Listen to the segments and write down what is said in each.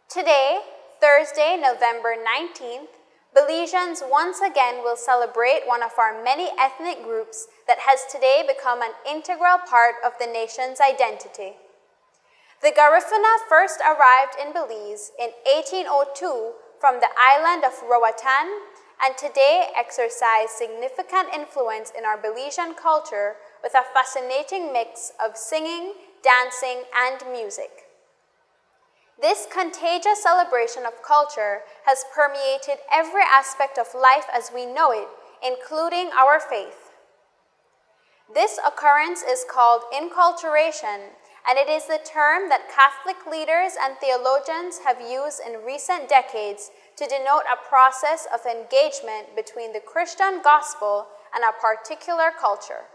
Today, Thursday, November 19th, Belizeans once again will celebrate one of our many ethnic groups that has today become an integral part of the nation's identity. The Garifuna first arrived in Belize in 1802 from the island of Roatan and today exercise significant influence in our Belizean culture with a fascinating mix of singing, dancing, and music. This contagious celebration of culture has permeated every aspect of life as we know it, including our faith. This occurrence is called inculturation, and it is the term that Catholic leaders and theologians have used in recent decades to denote a process of engagement between the Christian gospel and a particular culture.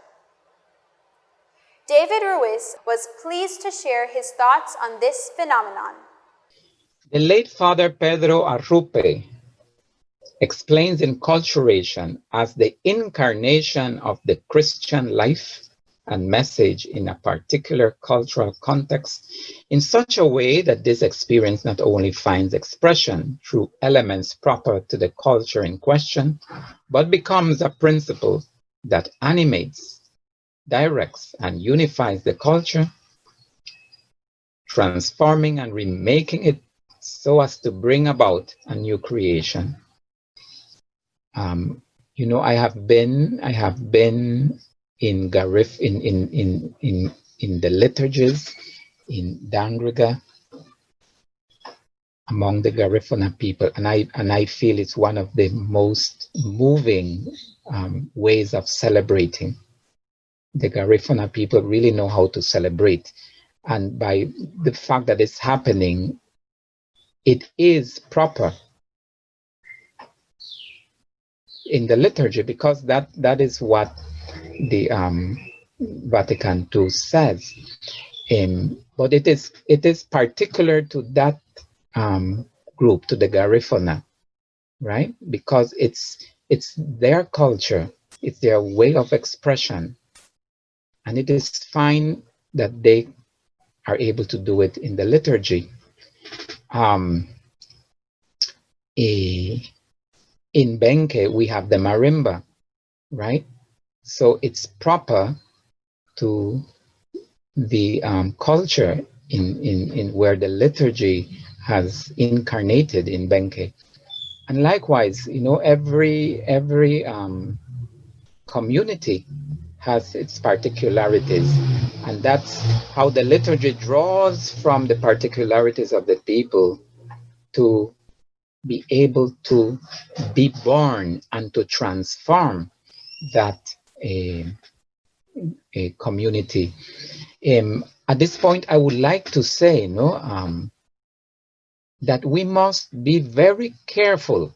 David Ruiz was pleased to share his thoughts on this phenomenon. The late Father Pedro Arrupe explains inculturation as the incarnation of the Christian life and message in a particular cultural context in such a way that this experience not only finds expression through elements proper to the culture in question, but becomes a principle that animates, directs, and unifies the culture, transforming and remaking it so as to bring about a new creation. I have been in Garif in the liturgies in Dangriga among the Garifuna people, and I feel it's one of the most moving ways of celebrating. The Garifuna people really know how to celebrate, and by the fact that it's happening, it is proper in the liturgy because that is what the Vatican II says. But it is particular to that group, to the Garifuna, right? Because it's their culture, it's their way of expression, and it is fine that they are able to do it in the liturgy. In Benke, we have the marimba, right? So it's proper to the culture in where the liturgy has incarnated in Benke. And likewise, every community has its particularities, and that's how the liturgy draws from the particularities of the people to be able to be born and to transform that a community. At this point, I would like to say that we must be very careful,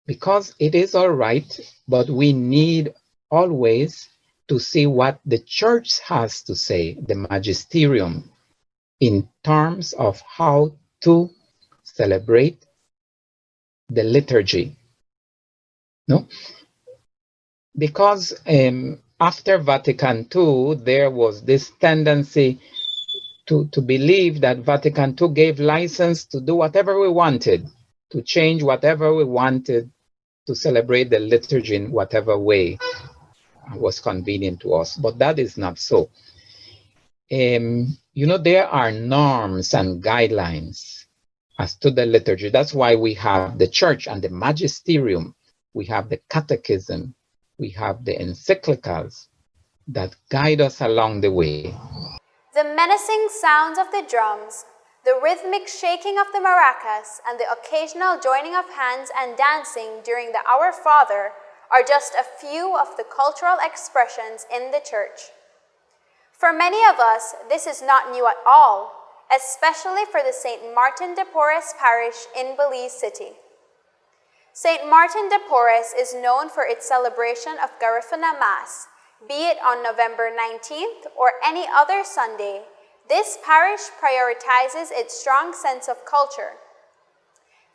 because it is all right, but we need always to see what the church has to say, the magisterium, in terms of how to celebrate the liturgy. No? Because after Vatican II, there was this tendency to believe that Vatican II gave license to do whatever we wanted, to change whatever we wanted, to celebrate the liturgy in whatever way was convenient to us. But that is not so. There are norms and guidelines as to the liturgy. That's why we have the church and the magisterium. We have the catechism. We have the encyclicals that guide us along the way. The menacing sounds of the drums, the rhythmic shaking of the maracas, and the occasional joining of hands and dancing during the Our Father are just a few of the cultural expressions in the church. For many of us, this is not new at all, especially for the St. Martin de Porres Parish in Belize City. St. Martin de Porres is known for its celebration of Garifuna Mass, be it on November 19th or any other Sunday. This parish prioritizes its strong sense of culture.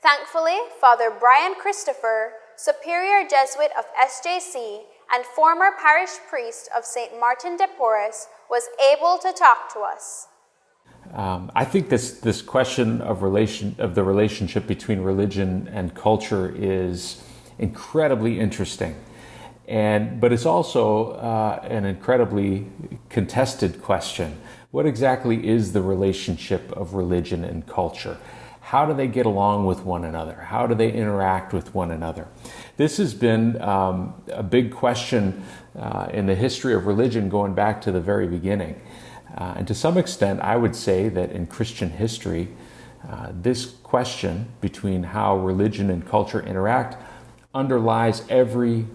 Thankfully, Father Brian Christopher, Superior Jesuit of SJC and former parish priest of St. Martin de Porres, was able to talk to us. I think this question of the relationship between religion and culture is incredibly interesting, but it's also an incredibly contested question. What exactly is the relationship of religion and culture? How do they get along with one another? How do they interact with one another? This has been a big question in the history of religion going back to the very beginning. And to some extent, I would say that in Christian history, this question between how religion and culture interact underlies every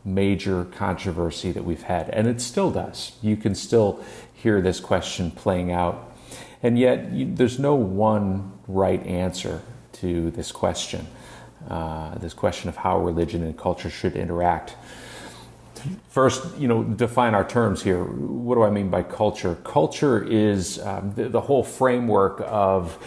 major controversy that we've had. And it still does. You can still hear this question playing out. And yet, there's no one right answer to this question of how religion and culture should interact. First, define our terms here. What do I mean by culture? Culture is the whole framework of,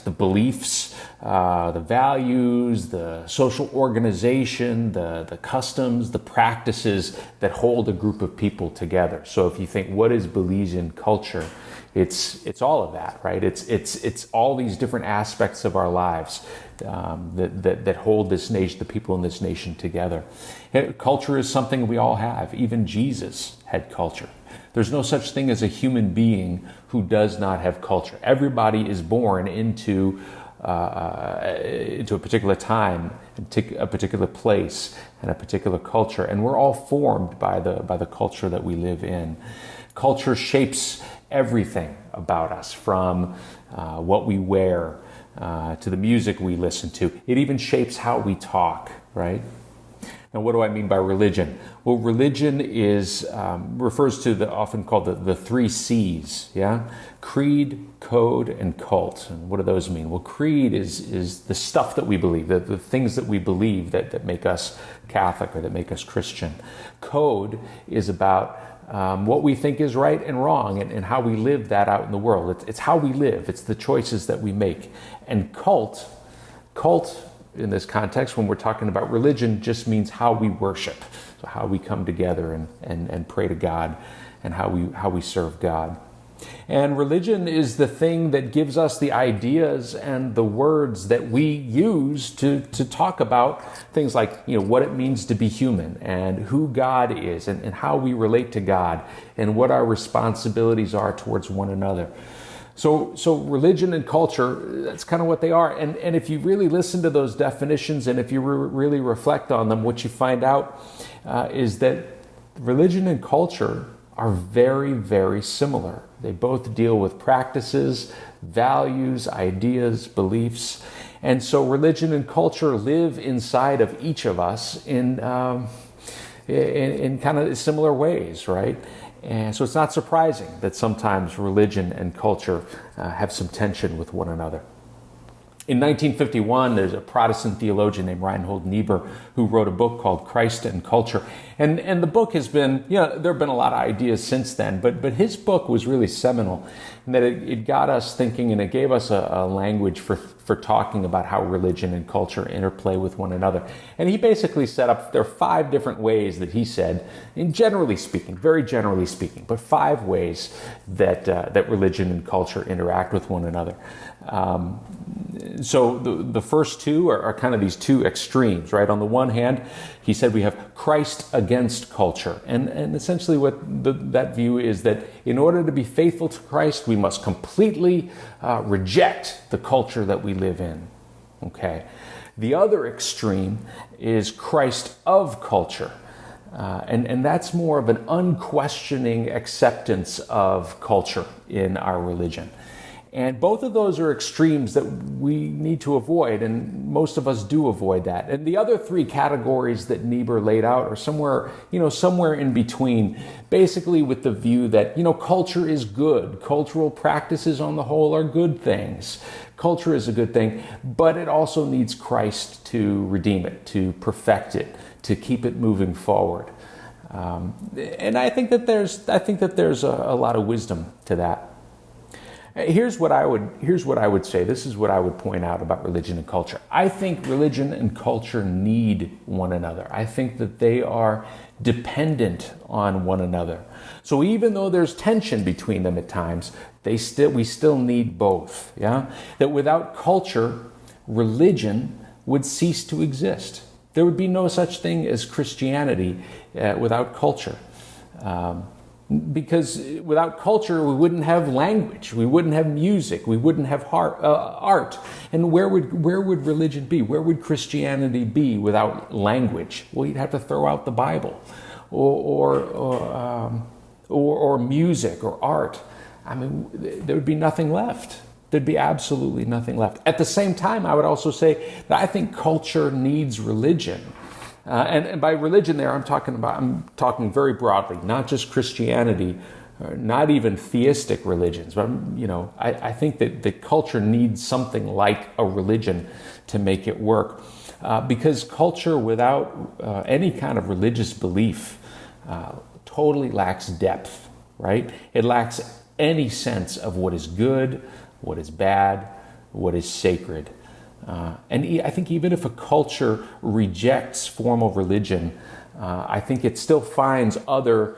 the beliefs, the values, the social organization, the customs, the practices that hold a group of people together. So if you think, what is Belizean culture? It's all of that, right? It's all these different aspects of our lives that hold this nation, the people in this nation together. Culture is something we all have. Even Jesus had culture. There's no such thing as a human being who does not have culture. Everybody is born into a particular time, a particular place, and a particular culture, and we're all formed by the culture that we live in. Culture shapes everything about us, from what we wear to the music we listen to. It even shapes how we talk, right? Now, what do I mean by religion? Well, religion refers to the often called the three C's, yeah? Creed, code, and cult. And what do those mean? Well, creed is the stuff that we believe, the things that we believe that make us Catholic or that make us Christian. Code is about what we think is right and wrong, and how we live that out in the world. It's how we live. It's the choices that we make. And cult in this context, when we're talking about religion, just means how we worship. So how we come together and pray to God, and how we serve God. And religion is the thing that gives us the ideas and the words that we use to talk about things like, what it means to be human, and who God is, and how we relate to God, and what our responsibilities are towards one another. So religion and culture, that's kind of what they are. And if you really listen to those definitions, and if you really reflect on them, what you find out is that religion and culture are very, very similar. They both deal with practices, values, ideas, beliefs. And so religion and culture live inside of each of us in kind of similar ways, right? And so it's not surprising that sometimes religion and culture have some tension with one another. In 1951, there's a Protestant theologian named Reinhold Niebuhr who wrote a book called Christ and Culture. And the book has been, there have been a lot of ideas since then, but his book was really seminal in that it got us thinking, and it gave us a language for talking about how religion and culture interplay with one another. And he basically set up, there are 5 different ways that he said, very generally speaking, but 5 ways that religion and culture interact with one another. So the first 2 are kind of these 2 extremes, right? On the one hand, he said we have Christ against culture. And essentially what that view is, that in order to be faithful to Christ, we must completely reject the culture that we live in, okay? The other extreme is Christ of culture. And that's more of an unquestioning acceptance of culture in our religion. And both of those are extremes that we need to avoid, and most of us do avoid that. And the other 3 categories that Niebuhr laid out are somewhere in between, basically with the view that, culture is good. Cultural practices on the whole are good things. Culture is a good thing, but it also needs Christ to redeem it, to perfect it, to keep it moving forward. And I think that there's a lot of wisdom to that. Here's what I would say. This is what I would point out about religion and culture. I think religion and culture need one another. I think that they are dependent on one another. So even though there's tension between them at times, We still need both. Yeah, that without culture, religion would cease to exist. There would be no such thing as Christianity without culture. Because without culture, we wouldn't have language, we wouldn't have music, we wouldn't have art. And where would religion be? Where would Christianity be without language? Well, you'd have to throw out the Bible, or music, or art. I mean, there would be nothing left. There'd be absolutely nothing left. At the same time, I would also say that I think culture needs religion. And by religion there, I'm talking very broadly, not just Christianity, not even theistic religions. But, I think that the culture needs something like a religion to make it work. Because culture without any kind of religious belief totally lacks depth, right? It lacks any sense of what is good, what is bad, what is sacred. And I think even if a culture rejects formal religion, I think it still finds other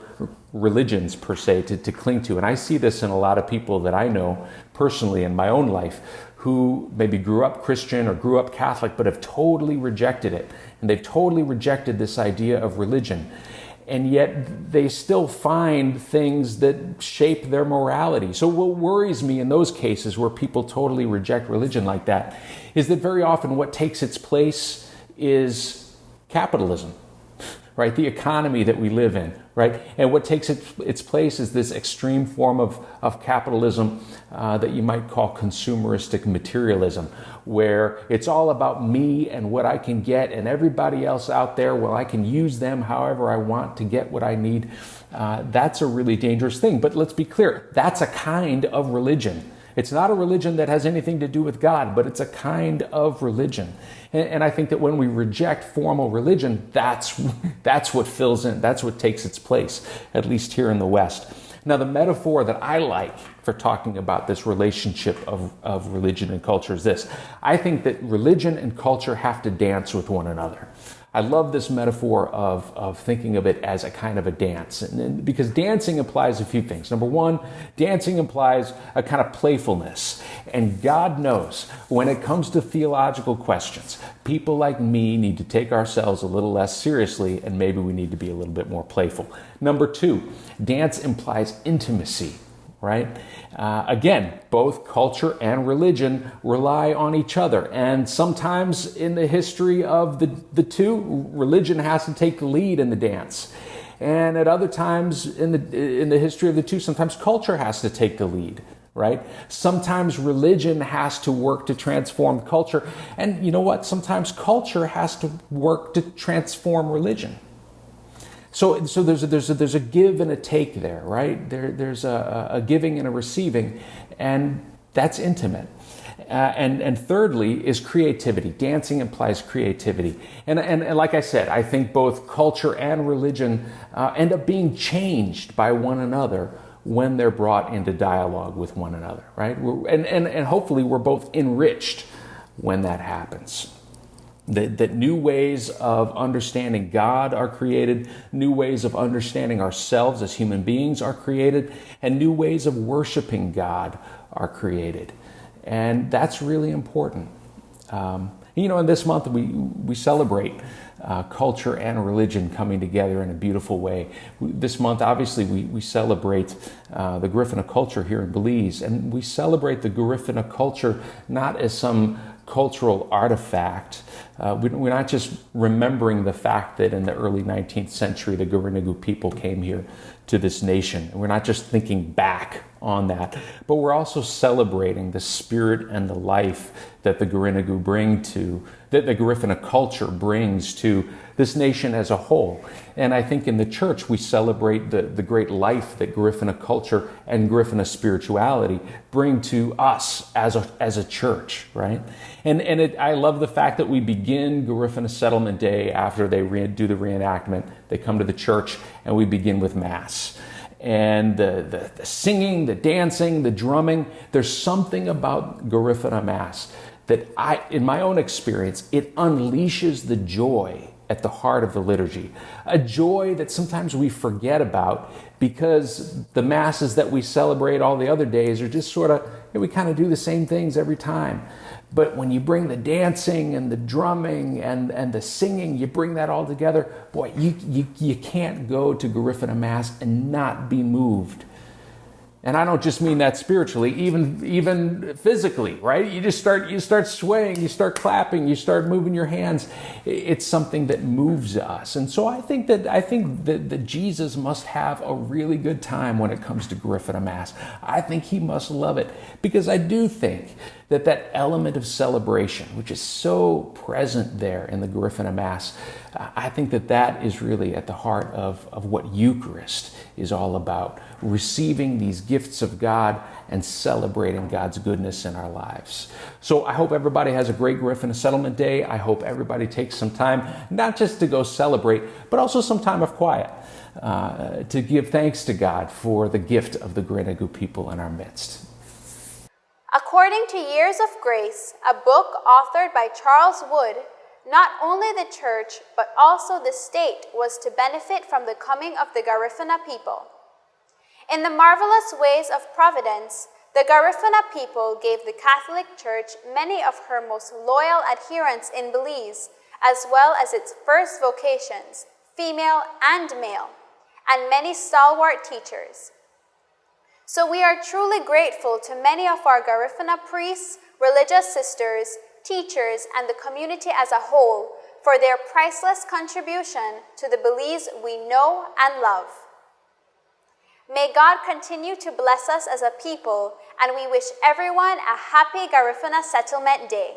religions, per se, to cling to. And I see this in a lot of people that I know personally in my own life who maybe grew up Christian or grew up Catholic, but have totally rejected it. And they've totally rejected this idea of religion. And yet they still find things that shape their morality. So what worries me in those cases where people totally reject religion like that is that very often what takes its place is capitalism, right? The economy that we live in, right? And what takes its place is this extreme form of capitalism that you might call consumeristic materialism, where it's all about me and what I can get, and everybody else out there, well, I can use them however I want to get what I need. That's a really dangerous thing. But let's be clear, that's a kind of religion. It's not a religion that has anything to do with God, but it's a kind of religion. And I think that when we reject formal religion, that's what fills in, that's what takes its place, at least here in the West. Now, the metaphor that I like for talking about this relationship of religion and culture is this. I think that religion and culture have to dance with one another. I love this metaphor of thinking of it as a kind of a dance, because dancing implies a few things. Number one, dancing implies a kind of playfulness. And God knows when it comes to theological questions, people like me need to take ourselves a little less seriously, and maybe we need to be a little bit more playful. Number two, dance implies intimacy. Right? Again, both culture and religion rely on each other. And sometimes in the history of the two, religion has to take the lead in the dance. And at other times in the history of the two, sometimes culture has to take the lead. Right? Sometimes religion has to work to transform culture. And you know what? Sometimes culture has to work to transform religion. So there's a give and a take there, right? There's a giving and a receiving, and that's intimate. And thirdly is creativity. Dancing implies creativity. And like I said, I think both culture and religion end up being changed by one another when they're brought into dialogue with one another, right? And hopefully we're both enriched when that happens. That new ways of understanding God are created, new ways of understanding ourselves as human beings are created, and new ways of worshiping God are created. And that's really important. In this month we celebrate culture and religion coming together in a beautiful way. This month, obviously, we celebrate the Garifuna culture here in Belize, and we celebrate the Garifuna culture not as some cultural artifact. We're not just remembering the fact that in the early 19th century, the Garifuna people came here to this nation. We're not just thinking back on that, but we're also celebrating the spirit and the life that the Garifuna culture brings to this nation as a whole. And I think in the church, we celebrate the great life that Garifuna culture and Garifuna spirituality bring to us as a church, right? And I love the fact that we begin Garifuna Settlement Day after they do the reenactment. They come to the church and we begin with Mass. And the singing, the dancing, the drumming, there's something about Garifuna Mass that in my own experience, it unleashes the joy at the heart of the liturgy, a joy that sometimes we forget about because the masses that we celebrate all the other days are just sort of, we kind of do the same things every time. But when you bring the dancing and the drumming and the singing, you bring that all together, boy, you can't go to Garifuna Mass and not be moved. And I don't just mean that spiritually, even physically, right? You start swaying, you start clapping, you start moving your hands. It's something that moves us. And so I think that Jesus must have a really good time when it comes to Garifuna Mass. I think he must love it, because I do think that element of celebration, which is so present there in the Garifuna Mass, I think that is really at the heart of what Eucharist is all about. Receiving these gifts of God and celebrating God's goodness in our lives. So I hope everybody has a great Garifuna Settlement Day. I hope everybody takes some time, not just to go celebrate, but also some time of quiet to give thanks to God for the gift of the Grenagu people in our midst. According to Years of Grace, a book authored by Charles Wood, not only the church, but also the state was to benefit from the coming of the Garifuna people. In the marvelous ways of providence, the Garifuna people gave the Catholic Church many of her most loyal adherents in Belize, as well as its first vocations, female and male, and many stalwart teachers. So we are truly grateful to many of our Garifuna priests, religious sisters, teachers, and the community as a whole for their priceless contribution to the Belize we know and love. May God continue to bless us as a people, and we wish everyone a happy Garifuna Settlement Day.